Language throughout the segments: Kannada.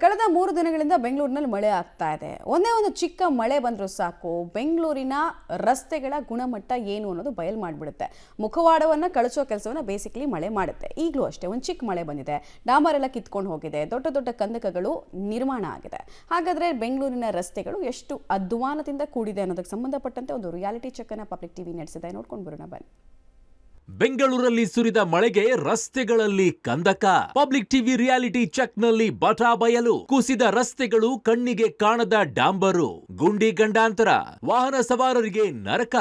ಕಳೆದ 3 ದಿನಗಳಿಂದ ಬೆಂಗಳೂರಿನಲ್ಲಿ ಮಳೆ ಆಗ್ತಾ ಇದೆ. ಒಂದೇ ಒಂದು ಚಿಕ್ಕ ಮಳೆ ಬಂದರೂ ಸಾಕು ಬೆಂಗಳೂರಿನ ರಸ್ತೆಗಳ ಗುಣಮಟ್ಟ ಏನು ಅನ್ನೋದು ಬಯಲು ಮಾಡಿಬಿಡುತ್ತೆ. ಮುಖವಾಡವನ್ನು ಕಳಚೋ ಕೆಲಸವನ್ನ ಬೇಸಿಕಲಿ ಮಳೆ ಮಾಡುತ್ತೆ. ಈಗಲೂ ಅಷ್ಟೇ ಒಂದು ಚಿಕ್ಕ ಮಳೆ ಬಂದಿದೆ, ಡಾಂಬರ್ ಎಲ್ಲ ಕಿತ್ಕೊಂಡು ಹೋಗಿದೆ, ದೊಡ್ಡ ದೊಡ್ಡ ಕಂದಕಗಳು ನಿರ್ಮಾಣ ಆಗಿದೆ. ಹಾಗಾದ್ರೆ ಬೆಂಗಳೂರಿನ ರಸ್ತೆಗಳು ಎಷ್ಟು ಅಧ್ವಾನದಿಂದ ಕೂಡಿದೆ ಅನ್ನೋದಕ್ಕೆ ಸಂಬಂಧಪಟ್ಟಂತೆ ಒಂದು ರಿಯಾಲಿಟಿ ಚೆಕ್ ಅನ್ನು ಪಬ್ಲಿಕ್ ಟಿವಿ ನಡೆಸಿದೆ. ನೋಡ್ಕೊಂಡು ಬರೋಣ ಬನ್ನಿ. ಬೆಂಗಳೂರಲ್ಲಿ ಸುರಿದ ಮಳೆಗೆ ರಸ್ತೆಗಳಲ್ಲಿ ಕಂದಕ. ಪಬ್ಲಿಕ್ ಟಿವಿ ರಿಯಾಲಿಟಿ ಚೆಕ್ ನಲ್ಲಿ ಬಟಾ ಬಯಲು. ಕುಸಿದ ರಸ್ತೆಗಳು, ಕಣ್ಣಿಗೆ ಕಾಣದ ಡಾಂಬರು, ಗುಂಡಿ ಗಂಡಾಂತರ, ವಾಹನ ಸವಾರರಿಗೆ ನರಕ.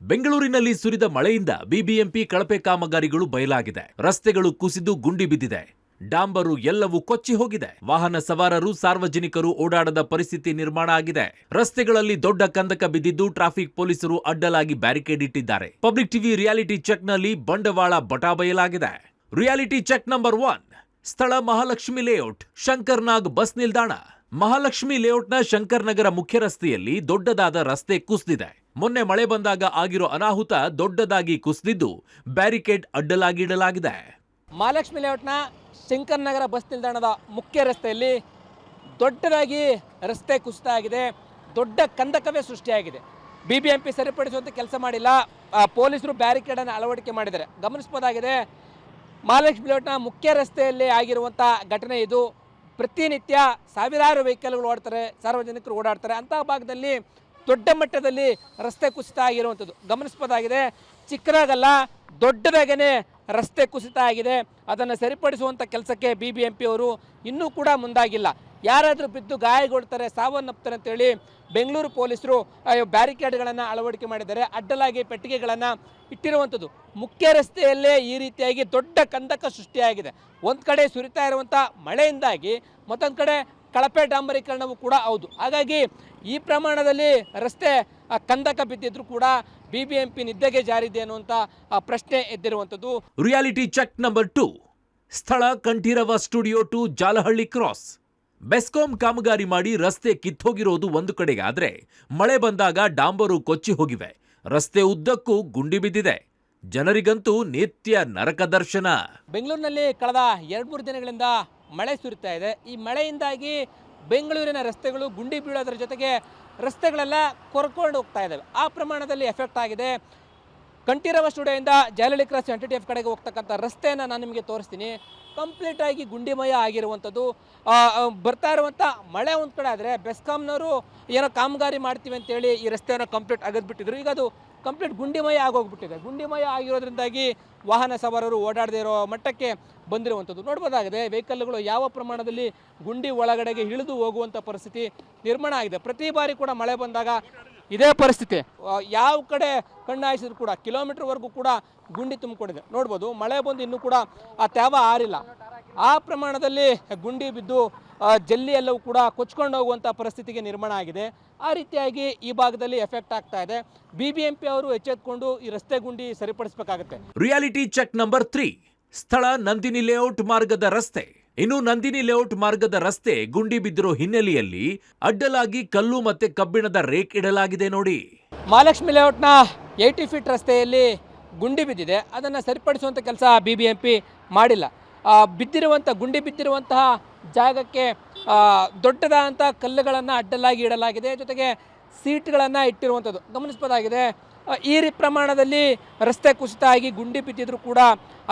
ಬೆಂಗಳೂರಿನಲ್ಲಿ ಸುರಿದ ಮಳೆಯಿಂದ ಬಿಬಿಎಂಪಿ ಕಳಪೆ ಕಾಮಗಾರಿಗಳು ಬಯಲಾಗಿದೆ. ರಸ್ತೆಗಳು ಕುಸಿದು ಗುಂಡಿ ಬಿದ್ದಿದೆ. ಡಾಂಬರು ಎಲ್ಲವೂ ಕೊಚ್ಚಿ ಹೋಗಿದೆ. ವಾಹನ ಸವಾರರು, ಸಾರ್ವಜನಿಕರು ಓಡಾಡದ ಪರಿಸ್ಥಿತಿ ನಿರ್ಮಾಣ ಆಗಿದೆ. ರಸ್ತೆಗಳಲ್ಲಿ ದೊಡ್ಡ ಕಂದಕ ಬಿದ್ದಿದ್ದು ಟ್ರಾಫಿಕ್ ಪೊಲೀಸರು ಅಡ್ಡಲಾಗಿ ಬ್ಯಾರಿಕೇಡ್ ಇಟ್ಟಿದ್ದಾರೆ. ಪಬ್ಲಿಕ್ ಟಿವಿ ರಿಯಾಲಿಟಿ ಚೆಕ್ ನಲ್ಲಿ ಬಂಡವಾಳ ಬಟಾ ಬಯಲಾಗಿದೆ. ರಿಯಾಲಿಟಿ ಚೆಕ್ ನಂಬರ್ 1, ಸ್ಥಳ ಮಹಾಲಕ್ಷ್ಮಿ ಲೇಔಟ್, ಶಂಕರ್ನಾಗ್ ಬಸ್ ನಿಲ್ದಾಣ. ಮಹಾಲಕ್ಷ್ಮಿ ಲೇಔಟ್ನ ಶಂಕರ್ ನಗರ ಮುಖ್ಯ ರಸ್ತೆಯಲ್ಲಿ ದೊಡ್ಡದಾದ ರಸ್ತೆ ಕುಸಿದಿದೆ. ಮೊನ್ನೆ ಮಳೆ ಬಂದಾಗ ಆಗಿರೋ ಅನಾಹುತ ದೊಡ್ಡದಾಗಿ ಕುಸಿದಿದ್ದು ಬ್ಯಾರಿಕೇಡ್ ಅಡ್ಡಲಾಗಿ ಇಡಲಾಗಿದೆ. ಮಹಾಲಕ್ಷ್ಮಿ ಲೇಔಟ್ನ ಶಂಕರ್ ನಗರ ಬಸ್ ನಿಲ್ದಾಣದ ಮುಖ್ಯ ರಸ್ತೆಯಲ್ಲಿ ದೊಡ್ಡದಾಗಿ ರಸ್ತೆ ಕುಸಿತ ಆಗಿದೆ. ದೊಡ್ಡ ಕಂದಕವೇ ಸೃಷ್ಟಿಯಾಗಿದೆ. ಬಿಬಿಎಂಪಿ ಸರಿಪಡಿಸುವಂಥ ಕೆಲಸ ಮಾಡಿಲ್ಲ. ಪೊಲೀಸರು ಬ್ಯಾರಿಕೇಡನ್ನು ಅಳವಡಿಕೆ ಮಾಡಿದ್ದಾರೆ. ಗಮನಿಸಬಹುದಾಗಿದೆ, ಮಹಾಲಕ್ಷ್ಮಿ ಲೇಔಟ್ನ ಮುಖ್ಯ ರಸ್ತೆಯಲ್ಲಿ ಆಗಿರುವಂಥ ಘಟನೆ ಇದು. ಪ್ರತಿನಿತ್ಯ ಸಾವಿರಾರು ವೆಹಿಕಲ್ಗಳು ಓಡ್ತಾರೆ, ಸಾರ್ವಜನಿಕರು ಓಡಾಡ್ತಾರೆ. ಅಂತಹ ಭಾಗದಲ್ಲಿ ದೊಡ್ಡ ಮಟ್ಟದಲ್ಲಿ ರಸ್ತೆ ಕುಸಿತ ಆಗಿರುವಂಥದ್ದು ಗಮನಿಸಬಹುದಾಗಿದೆ. ಚಿಕ್ಕದಾಗಲ್ಲ, ದೊಡ್ಡದಾಗೇ ರಸ್ತೆ ಕುಸಿತ ಆಗಿದೆ. ಅದನ್ನು ಸರಿಪಡಿಸುವಂಥ ಕೆಲಸಕ್ಕೆ ಬಿಬಿಎಂಪಿ ಅವರು ಇನ್ನೂ ಕೂಡ ಮುಂದಾಗಿಲ್ಲ. ಯಾರಾದರೂ ಬಿದ್ದು ಗಾಯಗೊಳ್ತಾರೆ, ಸಾವನ್ನಪ್ತಾರೆ ಅಂತೇಳಿ ಬೆಂಗಳೂರು ಪೊಲೀಸರು ಬ್ಯಾರಿಕೇಡ್ಗಳನ್ನು ಅಳವಡಿಕೆ ಮಾಡಿದ್ದಾರೆ. ಅಡ್ಡಲಾಗಿ ಪೆಟ್ಟಿಗೆಗಳನ್ನು ಇಟ್ಟಿರುವಂಥದ್ದು. ಮುಖ್ಯ ರಸ್ತೆಯಲ್ಲೇ ಈ ರೀತಿಯಾಗಿ ದೊಡ್ಡ ಕಂದಕ ಸೃಷ್ಟಿಯಾಗಿದೆ. ಒಂದು ಕಡೆ ಸುರಿತಾ ಇರುವಂಥ ಮಳೆಯಿಂದಾಗಿ ಮತ್ತೊಂದು ಕಡೆ ಕಳಪೆ ಡಾಂಬರೀಕರಣವೂ ಕೂಡ ಹೌದು. ಹಾಗಾಗಿ ಈ ಪ್ರಮಾಣದಲ್ಲಿ ರಸ್ತೆ ಕಂದಕ ಬಿದ್ದಿದ್ರು ಕೂಡ ಬಿಬಿಎಂಪಿ ನಿದ್ದೆಗೆ ಜಾರಿದೆ ಅನ್ನುವಂಥ ಪ್ರಶ್ನೆ ಎದ್ದಿರುವಂಥದ್ದು. ರಿಯಾಲಿಟಿ ಚೆಕ್ ನಂಬರ್ 2, ಸ್ಥಳ ಕಂಠೀರವ ಸ್ಟುಡಿಯೋ 2, ಜಾಲಹಳ್ಳಿ ಕ್ರಾಸ್. ಬೆಸ್ಕಾಂ ಕಾಮಗಾರಿ ಮಾಡಿ ರಸ್ತೆ ಕಿತ್ತೋಗಿರೋದು ಒಂದು ಕಡೆಗೆ ಆದ್ರೆ ಮಳೆ ಬಂದಾಗ ಡಾಂಬರು ಕೊಚ್ಚಿ ಹೋಗಿವೆ. ರಸ್ತೆ ಉದ್ದಕ್ಕೂ ಗುಂಡಿ ಬಿದ್ದಿದೆ. ಜನರಿಗಂತೂ ನಿತ್ಯ ನರಕ ದರ್ಶನ. ಬೆಂಗಳೂರಿನಲ್ಲಿ ಕಳೆದ 2-3 ದಿನಗಳಿಂದ ಮಳೆ ಸುರಿತಾ ಇದೆ. ಈ ಮಳೆಯಿಂದಾಗಿ ಬೆಂಗಳೂರಿನ ರಸ್ತೆಗಳು ಗುಂಡಿ ಬೀಳೋದ್ರ ಜೊತೆಗೆ ರಸ್ತೆಗಳೆಲ್ಲ ಕೊರ್ಕೊಂಡು ಹೋಗ್ತಾ ಇದ್ದಾವೆ. ಆ ಪ್ರಮಾಣದಲ್ಲಿ ಎಫೆಕ್ಟ್ ಆಗಿದೆ. ಕಂಠೀರವ ಸ್ಟುಡಿಯೋಯಿಂದ ಜಾಲಹಳ್ಳಿ ಕ್ರಾಸ್ NTTF ಕಡೆಗೆ ಹೋಗ್ತಕ್ಕಂಥ ರಸ್ತೆಯನ್ನು ನಾನು ನಿಮಗೆ ತೋರಿಸ್ತೀನಿ. ಕಂಪ್ಲೀಟಾಗಿ ಗುಂಡಿಮಯ ಆಗಿರುವಂಥದ್ದು. ಬರ್ತಾ ಇರುವಂಥ ಮಳೆ ಒಂದು ಕಡೆ ಆದರೆ ಬೆಸ್ಕಾಂನವರು ಏನೋ ಕಾಮಗಾರಿ ಮಾಡ್ತೀವಿ ಅಂತೇಳಿ ಈ ರಸ್ತೆಯನ್ನು ಕಂಪ್ಲೀಟ್ ಅಗದ್ಬಿಟ್ಟಿದ್ರು. ಈಗ ಅದು ಕಂಪ್ಲೀಟ್ ಗುಂಡಿಮಯ ಆಗೋಗ್ಬಿಟ್ಟಿದೆ. ಗುಂಡಿಮಯ ಆಗಿರೋದ್ರಿಂದಾಗಿ ವಾಹನ ಸವಾರರು ಓಡಾಡದೇ ಇರೋ ಮಟ್ಟಕ್ಕೆ ಬಂದಿರುವಂಥದ್ದು ನೋಡ್ಬೋದಾಗಿದೆ. ವೆಹಿಕಲ್ಗಳು ಯಾವ ಪ್ರಮಾಣದಲ್ಲಿ ಗುಂಡಿ ಒಳಗಡೆಗೆ ಇಳಿದು ಹೋಗುವಂಥ ಪರಿಸ್ಥಿತಿ ನಿರ್ಮಾಣ ಆಗಿದೆ. ಪ್ರತಿ ಬಾರಿ ಕೂಡ ಮಳೆ ಬಂದಾಗ ಇದೇ ಪರಿಸ್ಥಿತಿ. ಯಾವ ಕಡೆ ಕಣ್ಣಾಯಿಸಿದ್ರು ಕೂಡ ಕಿಲೋಮೀಟರ್ವರೆಗೂ ಕೂಡ ಗುಂಡಿ ತುಂಬಿಕೊಂಡಿದೆ. ನೋಡ್ಬೋದು, ಮಳೆ ಬಂದು ಇನ್ನೂ ಕೂಡ ಆ ತ್ಯಾವ ಆರಿಲ್ಲ. ಆ ಪ್ರಮಾಣದಲ್ಲಿ ಗುಂಡಿ ಬಿದ್ದು ಜಲ್ಲಿ ಎಲ್ಲವೂ ಕೂಡ ಕೊಚ್ಕೊಂಡು ಹೋಗುವಂಥ ಪರಿಸ್ಥಿತಿಗೆ ನಿರ್ಮಾಣ ಆಗಿದೆ. ಆ ರೀತಿಯಾಗಿ ಈ ಭಾಗದಲ್ಲಿ ಎಫೆಕ್ಟ್ ಆಗ್ತಾ ಇದೆ. ಬಿಬಿಎಂಪಿ ಅವರು ಎಚ್ಚೆತ್ತುಕೊಂಡು ಈ ರಸ್ತೆ ಗುಂಡಿ ಸರಿಪಡಿಸಬೇಕಾಗುತ್ತೆ. ರಿಯಾಲಿಟಿ ಚೆಕ್ ನಂಬರ್ 3, ಸ್ಥಳ ನಂದಿನಿ ಲೇಔಟ್ ಮಾರ್ಗದ ರಸ್ತೆ. ಇನ್ನು ನಂದಿನಿ ಲೇಔಟ್ ಮಾರ್ಗದ ರಸ್ತೆ ಗುಂಡಿ ಬಿದ್ದಿರೋ ಹಿನ್ನೆಲೆಯಲ್ಲಿ ಅಡ್ಡಲಾಗಿ ಕಲ್ಲು ಮತ್ತೆ ಕಬ್ಬಿಣದ ರೇಕ್ ಇಡಲಾಗಿದೆ ನೋಡಿ. ಮಹಾಲಕ್ಷ್ಮಿ ಲೇಔಟ್ನ 80 ಫೀಟ್ ರಸ್ತೆಯಲ್ಲಿ ಗುಂಡಿ ಬಿದ್ದಿದೆ. ಅದನ್ನು ಸರಿಪಡಿಸುವಂಥ ಕೆಲಸ ಬಿಬಿಎಂಪಿ ಮಾಡಿಲ್ಲ. ಗುಂಡಿ ಬಿದ್ದಿರುವಂತಹ ಜಾಗಕ್ಕೆ ದೊಡ್ಡದಾದಂಥ ಕಲ್ಲುಗಳನ್ನು ಅಡ್ಡಲಾಗಿ ಇಡಲಾಗಿದೆ. ಜೊತೆಗೆ ಸೀಟ್ಗಳನ್ನು ಇಟ್ಟಿರುವಂಥದ್ದು ಗಮನಿಸಬಹುದಾಗಿದೆ. ಈ ಪ್ರಮಾಣದಲ್ಲಿ ರಸ್ತೆ ಕುಸಿತ ಆಗಿ ಗುಂಡಿ ಬಿದ್ದಿದ್ರು ಕೂಡ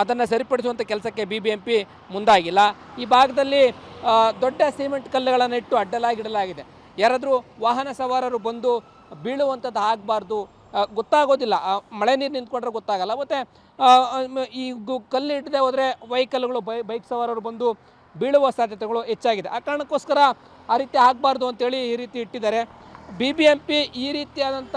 ಅದನ್ನು ಸರಿಪಡಿಸುವಂಥ ಕೆಲಸಕ್ಕೆ ಬಿಬಿಎಂಪಿ ಮುಂದಾಗಿಲ್ಲ. ಈ ಭಾಗದಲ್ಲಿ ದೊಡ್ಡ ಸಿಮೆಂಟ್ ಕಲ್ಲುಗಳನ್ನು ಇಟ್ಟು ಅಡ್ಡಲಾಗಿ ಇಡಲಾಗಿದೆ. ಯಾರಾದರೂ ವಾಹನ ಸವಾರರು ಬಂದು ಬೀಳುವಂಥದ್ದು ಆಗಬಾರ್ದು. ಗೊತ್ತಾಗೋದಿಲ್ಲ, ಮಳೆ ನೀರು ನಿಂತ್ಕೊಂಡ್ರೆ ಗೊತ್ತಾಗಲ್ಲ. ಮತ್ತು ಈ ಕಲ್ಲು ಇಟ್ಟದೆ ಹೋದರೆ ವೆಹಿಕಲ್ಗಳು ಬೈಕ್ ಸವಾರರು ಬಂದು ಬೀಳುವ ಸಾಧ್ಯತೆಗಳು ಹೆಚ್ಚಾಗಿದೆ. ಆ ಕಾರಣಕ್ಕೋಸ್ಕರ ಆ ರೀತಿ ಆಗಬಾರ್ದು ಅಂತೇಳಿ ಈ ರೀತಿ ಇಟ್ಟಿದ್ದಾರೆ. ಬಿಬಿಎಂಪಿ ಈ ರೀತಿಯಾದಂಥ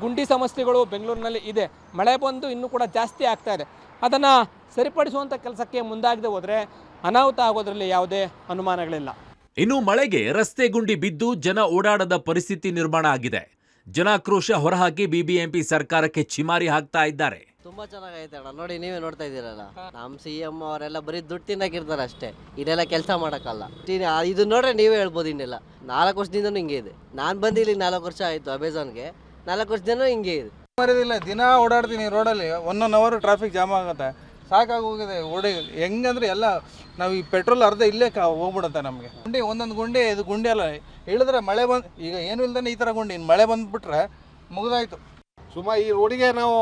ಗುಂಡಿ ಸಮಸ್ಯೆಗಳು ಬೆಂಗಳೂರಿನಲ್ಲಿ ಇದೆ. ಮಳೆ ಬಂದು ಇನ್ನೂ ಕೂಡ ಜಾಸ್ತಿ ಆಗ್ತಾ ಇದೆ. ಅದನ್ನು ಸರಿಪಡಿಸುವಂಥ ಕೆಲಸಕ್ಕೆ ಮುಂದಾಗದೆ ಹೋದರೆ ಅನಾಹುತ ಆಗೋದ್ರಲ್ಲಿ ಯಾವುದೇ ಅನುಮಾನಗಳಿಲ್ಲ. ಇನ್ನು ಮಳೆಗೆ ರಸ್ತೆ ಗುಂಡಿ ಬಿದ್ದು ಜನ ಓಡಾಡದ ಪರಿಸ್ಥಿತಿ ನಿರ್ಮಾಣ ಆಗಿದೆ. ಜನಾಕ್ರೋಶ ಹೊರಹಾಕಿ ಬಿಬಿಎಂಪಿ ಸರ್ಕಾರಕ್ಕೆ ಚಿಮಾರಿ ಹಾಕ್ತಾ ಇದ್ದಾರೆ. ತುಂಬಾ ಚೆನ್ನಾಗೈತೆ ಅಣ್ಣ, ನೋಡಿ ನೀವೇ ನೋಡ್ತಾ ಇದ್ದೀರಲ್ಲ. ನಮ್ಮ CM ಅವರೆಲ್ಲ ಬರೀ ದುಡ್ಡು ತಿನ್ನಕ್ಕಿರ್ತಾರೆ ಅಷ್ಟೇ, ಇದೆಲ್ಲ ಕೆಲಸ ಮಾಡೋಕ್ಕಲ್ಲ. ಇದು ನೋಡ್ರೆ ನೀವೇ ಹೇಳ್ಬೋದು. ಇನ್ನೆಲ್ಲ 4 ವರ್ಷದಿಂದನೂ ಹಿಂಗೆ ಇದೆ. ನಾನು ಬಂದಿಲ್ಲಿ 4 ವರ್ಷ ಆಯಿತು ಅಮೆಝಾನ್ಗೆ. 4 ವರ್ಷದಿಂದನೂ ಹಿಂಗೆ ಇದೆ. ಮರಿದಿಲ್ಲ, ದಿನ ಓಡಾಡ್ತೀನಿ ರೋಡಲ್ಲಿ. 1 ಅವರ್ ಟ್ರಾಫಿಕ್ ಜಾಮ್ ಆಗುತ್ತೆ. ಸಾಕಾಗಿ ಹೋಗಿದೆ ಓಡಿ ಹೆಂಗಂದ್ರೆ ಎಲ್ಲ ನಾವು ಈ ಪೆಟ್ರೋಲ್ ಅರ್ಧ ಇಲ್ಲೇ ಹೋಗ್ಬಿಡುತ್ತೆ ನಮಗೆ ಗುಂಡಿ ಒಂದೊಂದು ಗುಂಡಿ ಇದು ಗುಂಡಿ ಅಲ್ಲ ಇಳಿದ್ರೆ ಮಳೆ ಬಂದು ಈಗ ಏನೂ ಇಲ್ದೇ ಈ ಥರ ಗುಂಡಿ ಇನ್ನು ಮಳೆ ಬಂದುಬಿಟ್ರೆ ಮುಗಿದಾಯ್ತು. ಸುಮ್ಮ ಈ ರೋಡಿಗೆ ನಾವು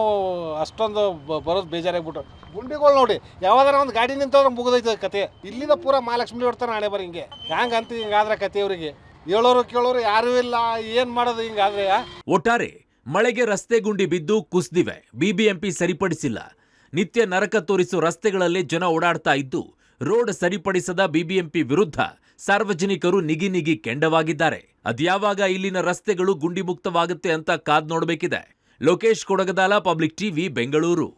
ಅಷ್ಟೊಂದು ಬರೋದು ಬೇಜಾರಾಗ್ಬಿಟ್ಟು ಗುಂಡಿಗಳು ನೋಡಿ ಯಾವ್ದಾರ ಒಂದು ಗಾಡಿ ನಿಂತವ್ರೆ ಮುಗಿದೈತೆ ಕತೆ. ಇಲ್ಲಿಂದ ಪೂರ ಮಹಾಲಕ್ಷ್ಮಿ ಹೊಡ್ತಾನೆ ಹಣೆ ಬರ ಹಿಂಗೆ ಹ್ಯಾಂಗಂತ ಹಿಂಗಾದ್ರೆ ಕತೆ ಅವರಿಗೆ ಹೇಳೋರು ಕೇಳೋರು ಯಾರೂ ಇಲ್ಲ, ಏನು ಮಾಡೋದು ಹಿಂಗಾದ್ರೆ. ಒಟ್ಟಾರೆ ಮಳೆಗೆ ರಸ್ತೆ ಗುಂಡಿ ಬಿದ್ದು ಕುಸಿದಿವೆ, ಬಿಬಿಎಂಪಿ ಸರಿಪಡಿಸಿಲ್ಲ. ನಿತ್ಯ ನರಕ ತೋರಿಸೋ ರಸ್ತೆಗಳಲ್ಲಿ ಜನ ಓಡಾಡ್ತಾ ಇದ್ದು ರೋಡ್ ಸರಿಪಡಿಸದ ಬಿಬಿಎಂಪಿ ವಿರುದ್ಧ ಸಾರ್ವಜನಿಕರು ನಿಗಿ ಕೆಂಡವಾಗಿದ್ದಾರೆ. ಅದ್ಯಾವಾಗ ಇಲ್ಲಿನ ರಸ್ತೆಗಳು ಗುಂಡಿ ಮುಕ್ತವಾಗುತ್ತೆ ಅಂತ ಕಾದ್ ನೋಡ್ಬೇಕಿದೆ. Lokesh Kodagadala, public TV, Bengaluru.